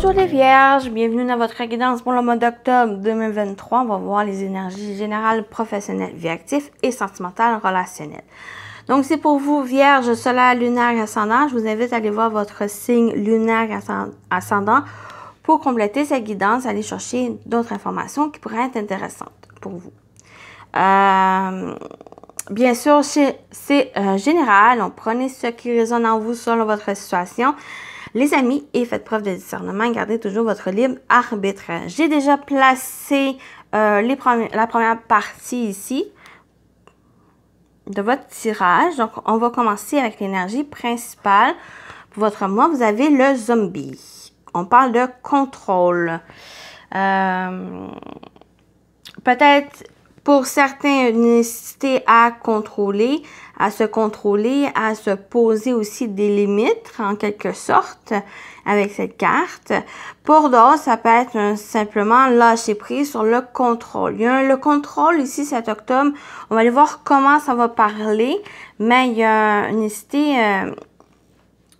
Bonjour les Vierges, bienvenue dans votre guidance pour le mois d'octobre 2023. On va voir les énergies générales, professionnelles, vie active et sentimentales, relationnelles. Donc c'est pour vous Vierge, solaire, lunaire, ascendant. Je vous invite à aller voir votre signe lunaire, ascendant pour compléter cette guidance, aller chercher d'autres informations qui pourraient être intéressantes pour vous. Bien sûr, c'est général, donc prenez ce qui résonne en vous selon votre situation. Les amis, et faites preuve de discernement, gardez toujours votre libre arbitre. J'ai déjà placé la première partie ici de votre tirage. Donc, on va commencer avec l'énergie principale. Pour votre mois, vous avez le zombie. On parle de contrôle. Peut-être pour certains, une nécessité à contrôler, à se poser aussi des limites, en quelque sorte, avec cette carte. Pour d'autres, ça peut être simplement lâcher prise sur le contrôle. Il y a le contrôle ici, cet octobre. On va aller voir comment ça va parler, mais il y a une nécessité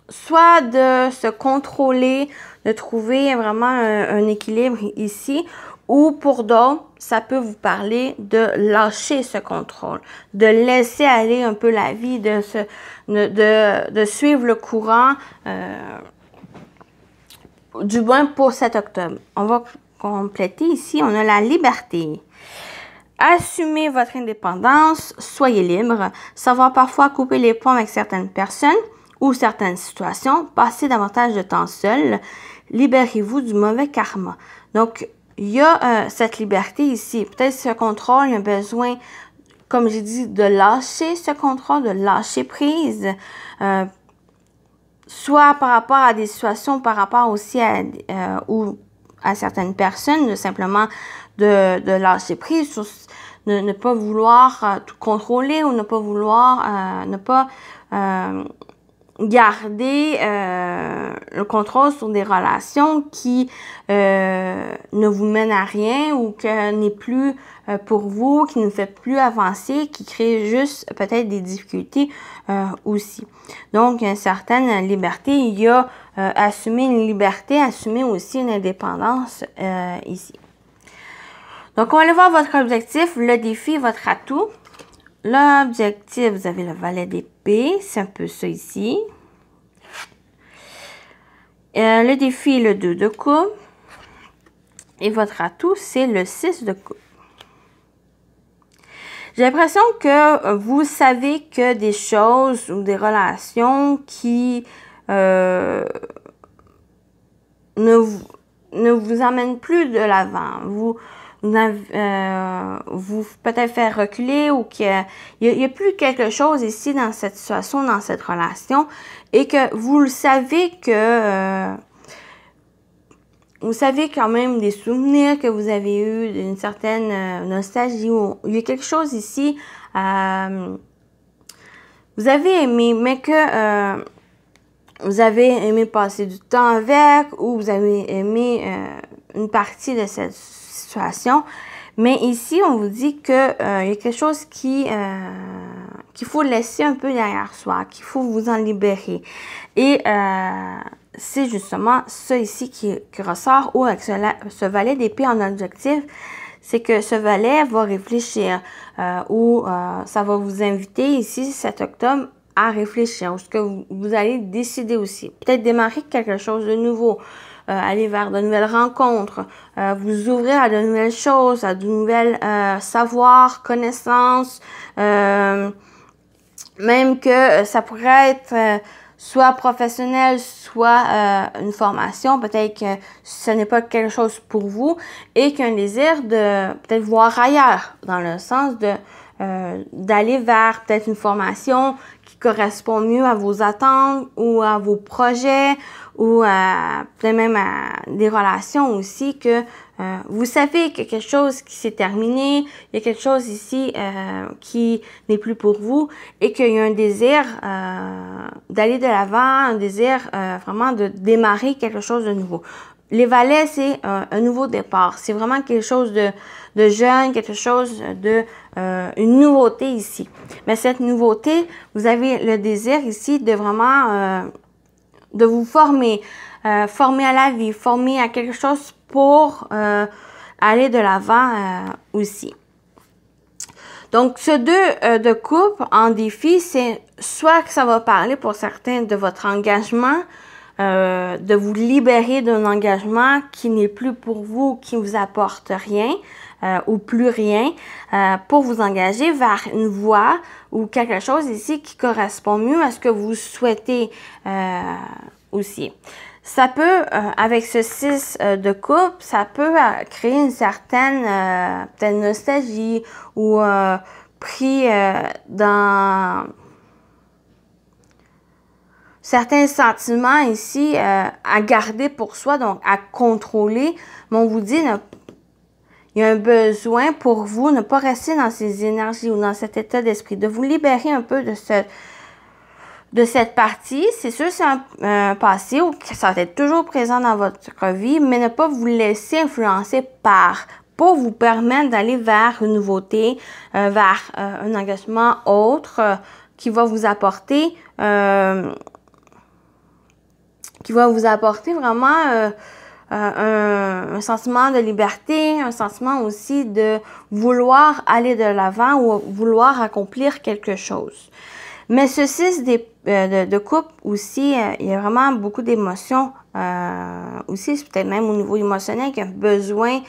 soit de se contrôler, de trouver vraiment un équilibre ici, ou pour d'autres, ça peut vous parler de lâcher ce contrôle, de laisser aller un peu la vie, de suivre le courant, du moins pour cet octobre. On va compléter ici, on a la liberté. Assumez votre indépendance, soyez libre, savoir parfois couper les ponts avec certaines personnes ou certaines situations, passez davantage de temps seul, libérez-vous du mauvais karma. Donc, il y a cette liberté ici. Peut-être ce contrôle, il y a besoin, comme j'ai dit, de lâcher ce contrôle, de lâcher prise. Soit par rapport à des situations, par rapport aussi à certaines personnes, de simplement de lâcher prise, ne pas vouloir tout contrôler ou ne pas vouloir, garder le contrôle sur des relations qui ne vous mènent à rien ou que n'est plus pour vous, qui ne fait plus avancer, qui crée juste peut-être des difficultés aussi. Donc, une certaine liberté, il y a assumer une liberté, assumer aussi une indépendance ici. Donc, on va aller voir votre objectif, le défi, votre atout. L'objectif, vous avez le valet d'épée, c'est un peu ça ici. Le défi, le 2 de coupe. Et votre atout, c'est le 6 de coupe. J'ai l'impression que vous savez que des choses ou des relations qui ne vous emmènent plus de l'avant. Vous peut-être faire reculer ou qu'il y a plus quelque chose ici dans cette situation, dans cette relation et que vous le savez que vous savez quand même des souvenirs que vous avez eu d'une certaine nostalgie ou il y a quelque chose ici vous avez aimé mais que vous avez aimé passer du temps avec ou vous avez aimé une partie de cette situation. Mais ici, on vous dit que il y a quelque chose qu'il faut laisser un peu derrière soi, qu'il faut vous en libérer. Et c'est justement ça ici qui ressort ou avec ce valet d'épée en objectif, c'est que ce valet va réfléchir ou ça va vous inviter ici cet octobre à réfléchir, ce que vous allez décider aussi. Peut-être démarrer quelque chose de nouveau. Aller vers de nouvelles rencontres, vous ouvrir à de nouvelles choses, à de nouvelles savoirs, connaissances, même que ça pourrait être soit professionnel, soit une formation, peut-être que ce n'est pas quelque chose pour vous et qu'un désir de peut-être voir ailleurs, dans le sens de d'aller vers peut-être une formation qui correspond mieux à vos attentes ou à vos projets ou peut-être même à des relations aussi que vous savez qu'il y a quelque chose qui s'est terminé, il y a quelque chose ici qui n'est plus pour vous et qu'il y a un désir d'aller de l'avant, un désir vraiment de démarrer quelque chose de nouveau. Les valets, c'est un nouveau départ. C'est vraiment quelque chose de jeune, quelque chose de une nouveauté ici. Mais cette nouveauté, vous avez le désir ici de vraiment vous former, former à la vie, former à quelque chose pour aller de l'avant aussi. Donc, ce 2 de coupe en défi, c'est soit que ça va parler pour certains de votre engagement, de vous libérer d'un engagement qui n'est plus pour vous, qui ne vous apporte rien ou plus rien, pour vous engager vers une voie ou quelque chose ici qui correspond mieux à ce que vous souhaitez aussi. Ça peut, avec ce 6 de coupe, ça peut créer une certaine peut-être nostalgie ou pris dans certains sentiments ici à garder pour soi, donc à contrôler. Mais on vous dit, il y a un besoin pour vous, ne pas rester dans ces énergies ou dans cet état d'esprit, de vous libérer un peu de cette partie. C'est sûr, c'est un passé ou que ça va être toujours présent dans votre vie, mais ne pas vous laisser influencer par, pour vous permettre d'aller vers une nouveauté, vers un engagement autre qui va vous apporter vraiment un sentiment de liberté, un sentiment aussi de vouloir aller de l'avant ou vouloir accomplir quelque chose. Mais ce 6 de coupe aussi, il y a vraiment beaucoup d'émotions aussi, c'est peut-être même au niveau émotionnel qu'il y a besoin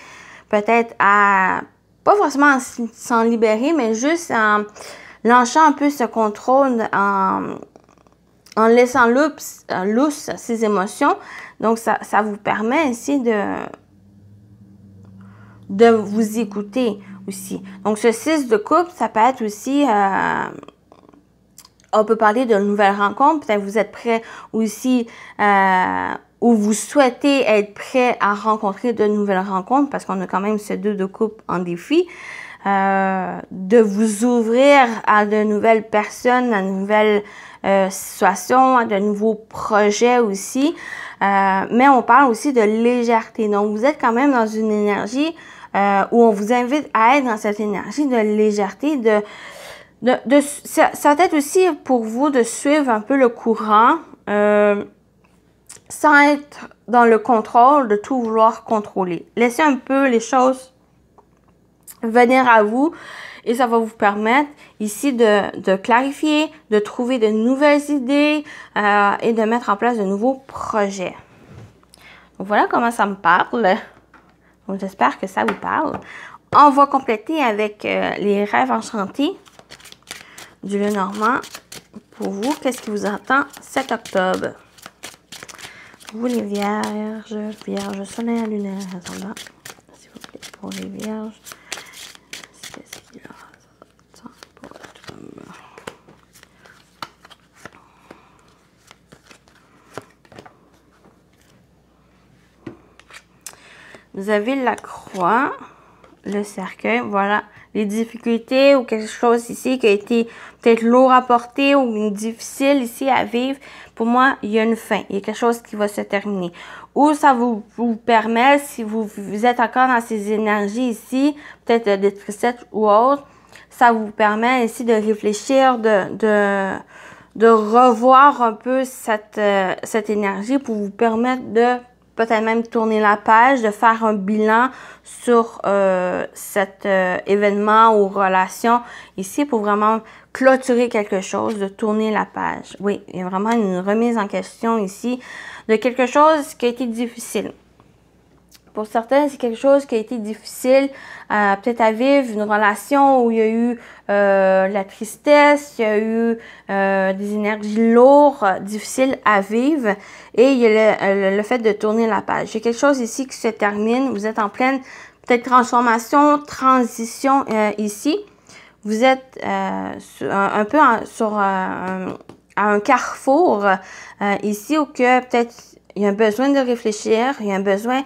peut-être à, pas forcément s'en libérer, mais juste en lâchant un peu ce contrôle, en laissant lousse ses émotions. Donc, ça vous permet ici de vous écouter aussi. Donc, ce 6 de coupe, ça peut être aussi... on peut parler de nouvelles rencontres. Peut-être vous êtes prêt aussi ou vous souhaitez être prêt à rencontrer de nouvelles rencontres parce qu'on a quand même ce 2 de coupe en défi. De vous ouvrir à de nouvelles personnes, à de nouvelles situations, à de nouveaux projets aussi. Mais on parle aussi de légèreté. Donc, vous êtes quand même dans une énergie où on vous invite à être dans cette énergie de légèreté, ça va être aussi pour vous de suivre un peu le courant sans être dans le contrôle, de tout vouloir contrôler. Laissez un peu les choses venir à vous et ça va vous permettre ici de clarifier, de trouver de nouvelles idées et de mettre en place de nouveaux projets. Donc voilà comment ça me parle. Donc j'espère que ça vous parle. On va compléter avec les rêves enchantés du Lenormand. Pour vous, qu'est-ce qui vous attend 7 octobre? Vous les vierges, soleil lunaire, ascendant, s'il vous plaît, pour les vierges. Qu'est-ce qui leur attend pour octobre? Vous avez la croix, le cercueil, voilà. Les difficultés ou quelque chose ici qui a été peut-être lourd à porter ou difficile ici à vivre, pour moi, il y a une fin. Il y a quelque chose qui va se terminer. Ou ça vous permet, si vous êtes encore dans ces énergies ici, peut-être de tristesse ou autre, ça vous permet ici de réfléchir, de revoir un peu cette énergie pour vous permettre de peut-être même tourner la page, de faire un bilan sur cet événement ou relation ici pour vraiment clôturer quelque chose, de tourner la page. Oui, il y a vraiment une remise en question ici de quelque chose qui a été difficile. Pour certains, c'est quelque chose qui a été difficile peut-être à vivre, une relation où il y a eu la tristesse, il y a eu des énergies lourdes, difficiles à vivre. Et il y a le fait de tourner la page. Il y a quelque chose ici qui se termine. Vous êtes en pleine peut-être transformation, transition ici. Vous êtes un peu à un carrefour ici où que peut-être il y a un besoin de réfléchir, il y a un besoin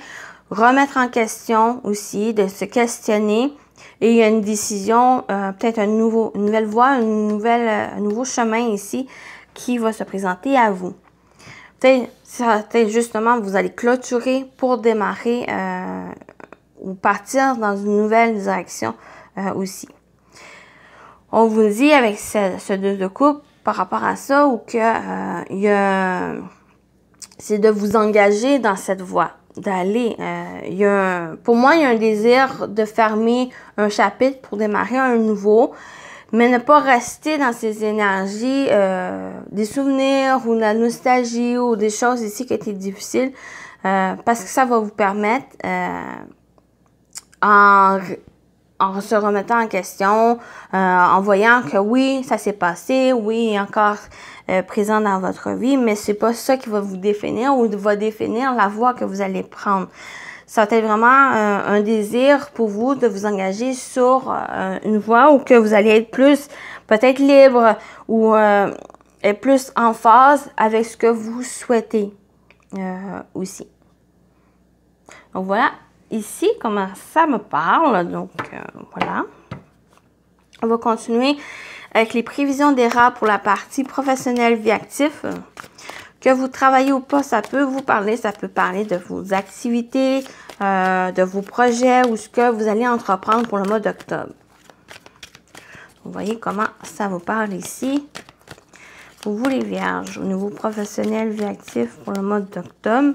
remettre en question aussi, de se questionner. Et il y a une décision, peut-être une nouvelle voie, un nouveau chemin ici qui va se présenter à vous. Peut-être justement, vous allez clôturer pour démarrer ou partir dans une nouvelle direction aussi. On vous dit avec ce 2 de coupe par rapport à ça ou que il y a c'est de vous engager dans cette voie, d'aller. Pour moi, il y a un désir de fermer un chapitre pour démarrer un nouveau, mais ne pas rester dans ces énergies, des souvenirs ou de la nostalgie ou des choses ici qui étaient difficiles, parce que ça va vous permettre, en se remettant en question, en voyant que oui, ça s'est passé, oui, il est encore présent dans votre vie, mais c'est pas ça qui va vous définir ou va définir la voie que vous allez prendre. Ça va être vraiment un désir pour vous de vous engager sur une voie où que vous allez être plus peut-être libre ou être plus en phase avec ce que vous souhaitez aussi. Donc voilà. Ici, comment ça me parle. Donc, voilà. On va continuer avec les prévisions d'ERA pour la partie professionnelle vie active. Que vous travaillez ou pas, ça peut vous parler. Ça peut parler de vos activités, de vos projets ou ce que vous allez entreprendre pour le mois d'octobre. Vous voyez comment ça vous parle ici. Pour vous, les vierges, au niveau professionnel vie active pour le mois d'octobre.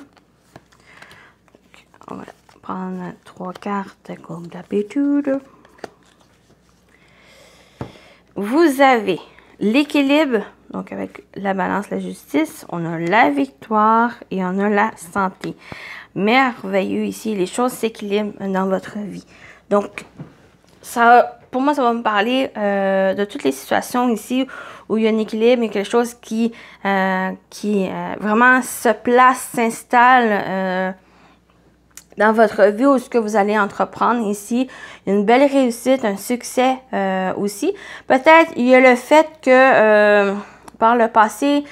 On va prendre 3 cartes comme d'habitude. Vous avez l'équilibre, donc avec la balance, la justice, on a la victoire et on a la santé. Merveilleux ici, les choses s'équilibrent dans votre vie. Donc, ça, pour moi, ça va me parler de toutes les situations ici où il y a un équilibre et quelque chose qui vraiment se place, s'installe dans votre vie ou ce que vous allez entreprendre ici. Une belle réussite, un succès aussi. Peut-être il y a le fait que par le passé,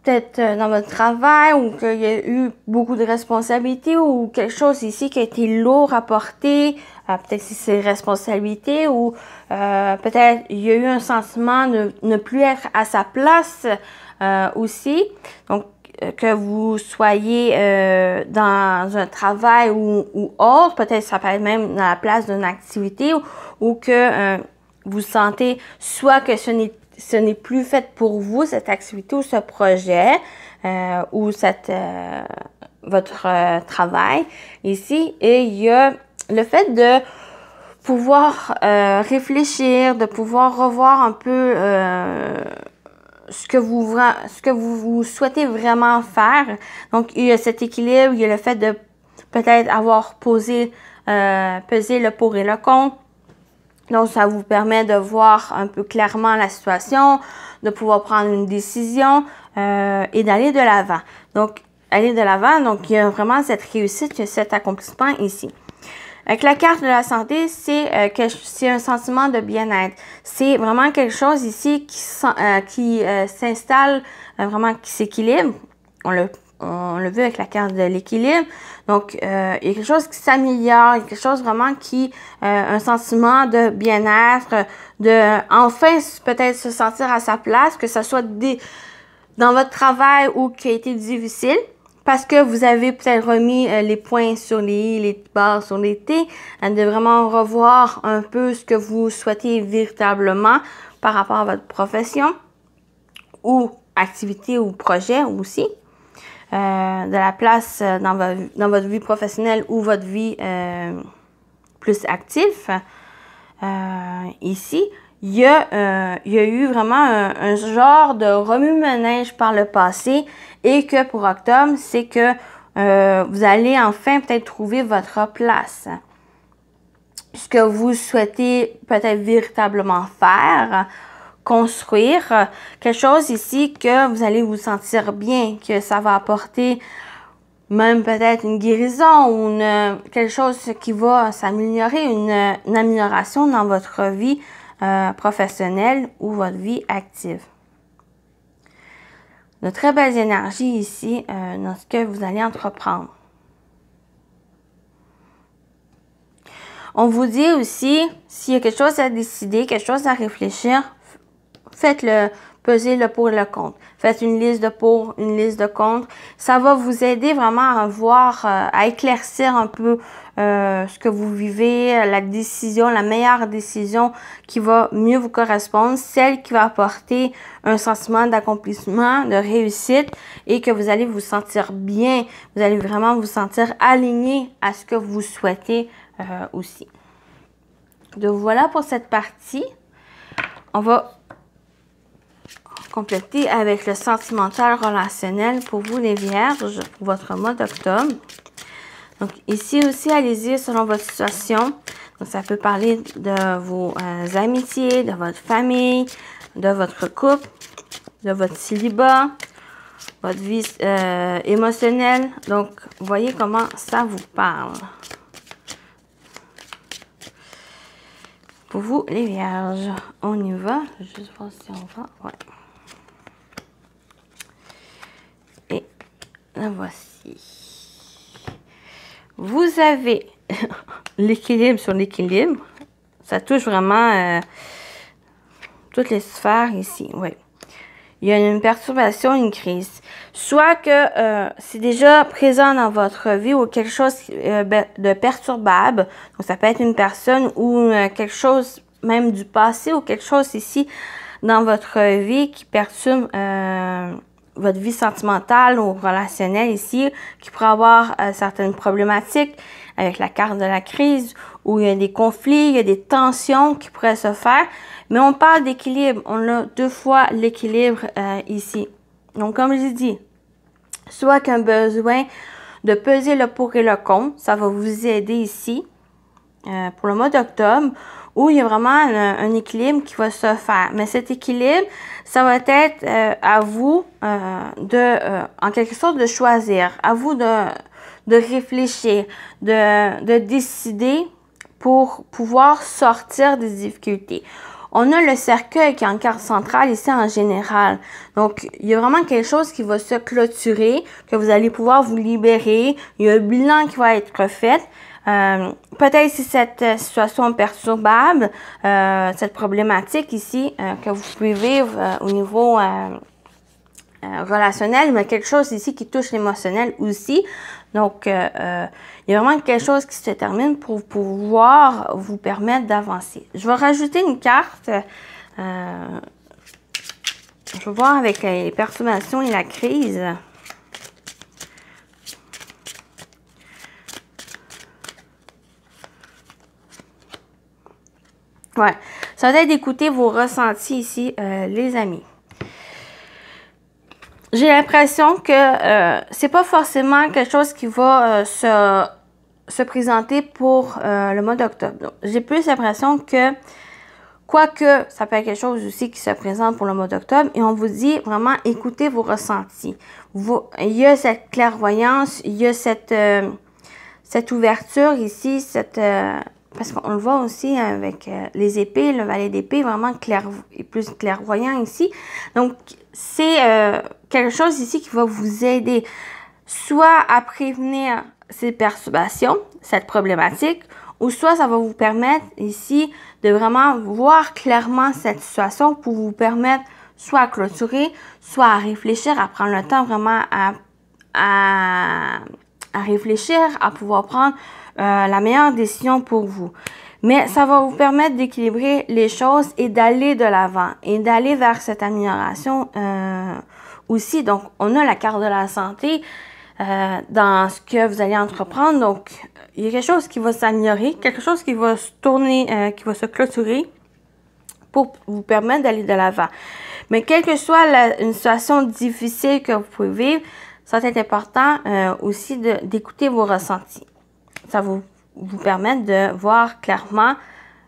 peut-être dans votre travail ou qu'il y a eu beaucoup de responsabilités ou quelque chose ici qui a été lourd à porter, peut-être si c'est responsabilité ou peut-être il y a eu un sentiment de ne plus être à sa place aussi. Donc, que vous soyez dans un travail ou autre, peut-être ça peut être même dans la place d'une activité ou que vous sentez soit que ce n'est plus fait pour vous, cette activité ou ce projet ou votre travail ici. Et il y a le fait de pouvoir réfléchir, de pouvoir revoir un peu ce que vous souhaitez vraiment faire. Donc, il y a cet équilibre, il y a le fait de peut-être avoir pesé le pour et le contre. Donc, ça vous permet de voir un peu clairement la situation, de pouvoir prendre une décision et d'aller de l'avant. Donc, aller de l'avant, donc il y a vraiment cette réussite, cet accomplissement ici. Avec la carte de la santé, c'est un sentiment de bien-être. C'est vraiment quelque chose ici qui s'installe, vraiment qui s'équilibre. On l'a vu avec la carte de l'équilibre. Donc, il y a quelque chose qui s'améliore, il y a quelque chose vraiment qui, un sentiment de bien-être, de enfin peut-être se sentir à sa place, que ce soit dans votre travail ou qui a été difficile. Parce que vous avez peut-être remis les points sur les i, les barres sur les t, de vraiment revoir un peu ce que vous souhaitez véritablement par rapport à votre profession ou activité ou projet aussi. De la place dans votre vie professionnelle ou votre vie plus active. Ici, il y a eu vraiment un genre de remue-ménage par le passé et que pour octobre, c'est que vous allez enfin peut-être trouver votre place. Ce que vous souhaitez peut-être véritablement faire, construire, quelque chose ici que vous allez vous sentir bien, que ça va apporter même peut-être une guérison ou quelque chose qui va s'améliorer, une amélioration dans votre vie professionnelle ou votre vie active. De très belles énergies ici dans ce que vous allez entreprendre. On vous dit aussi, s'il y a quelque chose à décider, quelque chose à réfléchir, faites-le Pesez le pour et le contre. Faites une liste de pour, une liste de contre. Ça va vous aider vraiment à voir, à éclaircir un peu ce que vous vivez, la décision, la meilleure décision qui va mieux vous correspondre, celle qui va apporter un sentiment d'accomplissement, de réussite et que vous allez vous sentir bien. Vous allez vraiment vous sentir aligné à ce que vous souhaitez aussi. Donc voilà pour cette partie. On va compléter avec le sentimental relationnel pour vous les vierges, pour votre mois d'octobre. Donc ici aussi, allez-y selon votre situation. Donc ça peut parler de vos amitiés, de votre famille, de votre couple, de votre célibat, votre vie émotionnelle. Donc, voyez comment ça vous parle. Pour vous, les vierges, on y va. Juste voir si on va. Ouais. Et la voici. Vous avez l'équilibre sur l'équilibre. Ça touche vraiment toutes les sphères ici. Oui. Il y a une perturbation, une crise. Soit que c'est déjà présent dans votre vie ou quelque chose de perturbable. Donc, ça peut être une personne ou quelque chose même du passé ou quelque chose ici dans votre vie qui perturbe votre vie sentimentale ou relationnelle ici, qui pourrait avoir certaines problématiques avec la carte de la crise, où il y a des conflits, il y a des tensions qui pourraient se faire. Mais on parle d'équilibre. On a deux fois l'équilibre ici. Donc, comme je dis, soit qu'un besoin de peser le pour et le contre, ça va vous aider ici pour le mois d'octobre, où il y a vraiment un équilibre qui va se faire. Mais cet équilibre, ça va être à vous en quelque sorte de choisir, à vous de réfléchir, de décider pour pouvoir sortir des difficultés. On a le cercueil qui est en carte centrale ici en général. Donc, il y a vraiment quelque chose qui va se clôturer, que vous allez pouvoir vous libérer. Il y a un bilan qui va être fait. Peut-être si cette situation perturbable, cette problématique ici que vous pouvez vivre au niveau relationnel, mais quelque chose ici qui touche l'émotionnel aussi. Donc, il y a vraiment quelque chose qui se termine pour pouvoir vous permettre d'avancer. Je vais rajouter une carte. Je vais voir avec les perturbations et la crise. Ouais, ça va être d'écouter vos ressentis ici, les amis. J'ai l'impression que c'est pas forcément quelque chose qui va se présenter pour le mois d'octobre. J'ai plus l'impression que, quoique ça peut être quelque chose aussi qui se présente pour le mois d'octobre, et on vous dit vraiment écoutez vos ressentis. Il y a cette clairvoyance, il y a cette ouverture ici, parce qu'on le voit aussi avec les épées, le valet d'épée, vraiment plus clairvoyant ici. Donc, c'est quelque chose ici qui va vous aider soit à prévenir ces perturbations, cette problématique, ou soit ça va vous permettre ici de vraiment voir clairement cette situation pour vous permettre soit à clôturer, soit à réfléchir, à prendre le temps vraiment à réfléchir, à pouvoir prendre la meilleure décision pour vous. Mais ça va vous permettre d'équilibrer les choses et d'aller de l'avant et d'aller vers cette amélioration aussi. Donc, on a la carte de la santé dans ce que vous allez entreprendre. Donc, il y a quelque chose qui va s'améliorer, quelque chose qui va se tourner, qui va se clôturer pour vous permettre d'aller de l'avant. Mais quelle que soit une situation difficile que vous pouvez vivre, ça va être important aussi d'écouter vos ressentis. Ça va vous permettre de voir clairement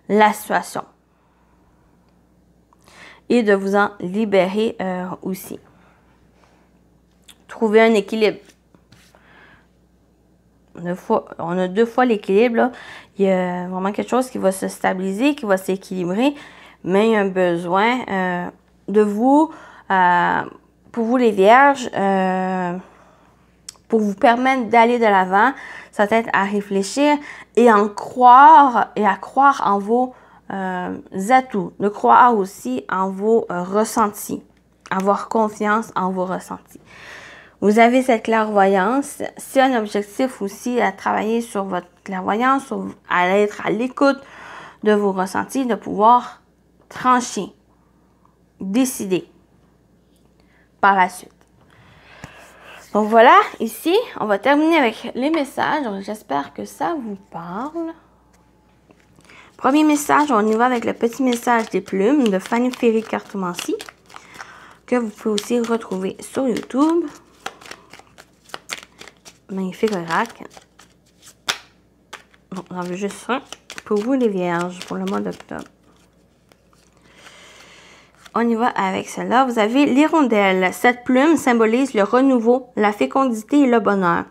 la situation et de vous en libérer aussi. Trouver un équilibre. On a deux fois l'équilibre. Il y a vraiment quelque chose qui va se stabiliser, qui va s'équilibrer, mais il y a un besoin de vous, pour vous les vierges, pour vous permettre d'aller de l'avant. Ça va être à réfléchir et à croire en vos atouts, de croire aussi en vos ressentis. avoir confiance en vos ressentis. Vous avez cette clairvoyance. C'est un objectif aussi à travailler sur votre clairvoyance, à être à l'écoute de vos ressentis, de pouvoir trancher, décider par la suite. Donc voilà, ici, on va terminer avec les messages. J'espère que ça vous parle. Premier message, on y va avec le petit message des plumes de Fanny Ferry Cartomancie, que vous pouvez aussi retrouver sur YouTube. Magnifique oracle. Bon, j'en veux juste un pour vous les vierges pour le mois d'octobre. On y va avec celle-là. Vous avez l'hirondelle. Cette plume symbolise le renouveau, la fécondité et le bonheur.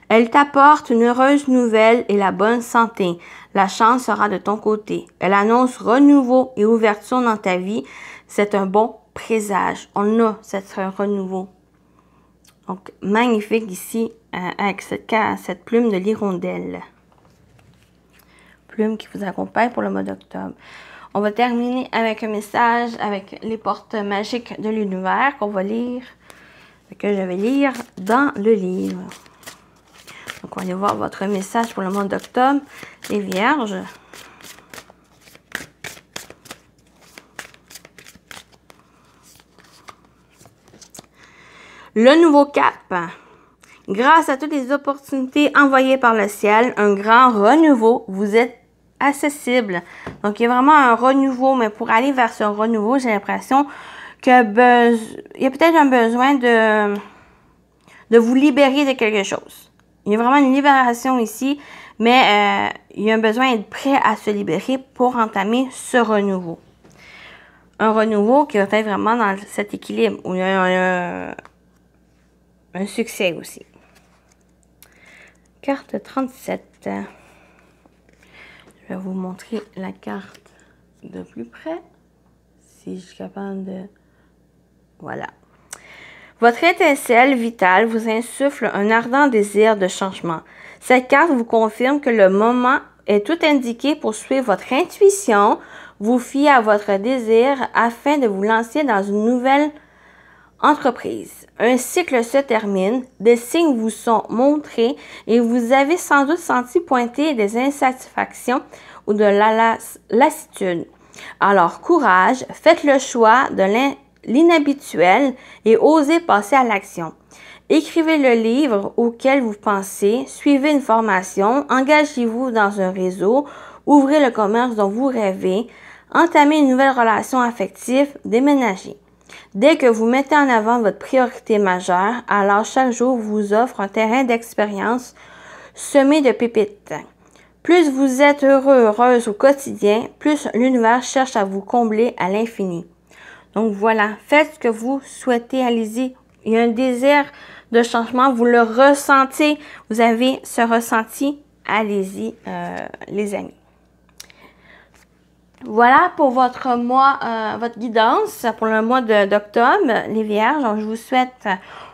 Elle t'apporte une heureuse nouvelle et la bonne santé. La chance sera de ton côté. Elle annonce renouveau et ouverture dans ta vie. C'est un bon présage. On a cette renouveau. Donc, magnifique ici avec cette plume de l'hirondelle. Plume qui vous accompagne pour le mois d'octobre. On va terminer avec un message avec les portes magiques de l'univers qu'on va lire, que je vais lire dans le livre. Donc, on va aller voir votre message pour le mois d'octobre, les vierges. Le nouveau cap. Grâce à toutes les opportunités envoyées par le ciel, un grand renouveau, vous êtes accessible. Donc, il y a vraiment un renouveau, mais pour aller vers ce renouveau, j'ai l'impression qu'il y a peut-être un besoin de vous libérer de quelque chose. Il y a vraiment une libération ici, mais il y a un besoin d'être prêt à se libérer pour entamer ce renouveau. Un renouveau qui va être vraiment dans cet équilibre, où il y a un succès aussi. Carte 37. Je vais vous montrer la carte de plus près. Si je suis capable de... Voilà. Votre étincelle vitale vous insuffle un ardent désir de changement. Cette carte vous confirme que le moment est tout indiqué pour suivre votre intuition, vous fier à votre désir afin de vous lancer dans une nouvelle entreprise. Un cycle se termine, des signes vous sont montrés et vous avez sans doute senti pointer des insatisfactions ou de la lassitude. Alors, courage, faites le choix de l'inhabituel et osez passer à l'action. Écrivez le livre auquel vous pensez, suivez une formation, engagez-vous dans un réseau, ouvrez le commerce dont vous rêvez, entamez une nouvelle relation affective, déménagez. Dès que vous mettez en avant votre priorité majeure, alors chaque jour vous offre un terrain d'expérience semé de pépites. Plus vous êtes heureux, heureuse au quotidien, plus l'univers cherche à vous combler à l'infini. Donc voilà, faites ce que vous souhaitez, allez-y. Il y a un désir de changement, vous le ressentez, vous avez ce ressenti, allez-y les amis. Voilà pour votre mois, votre guidance pour le mois d'octobre, les vierges. Donc, je vous souhaite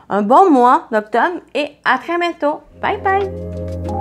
un bon mois d'octobre et à très bientôt. Bye bye!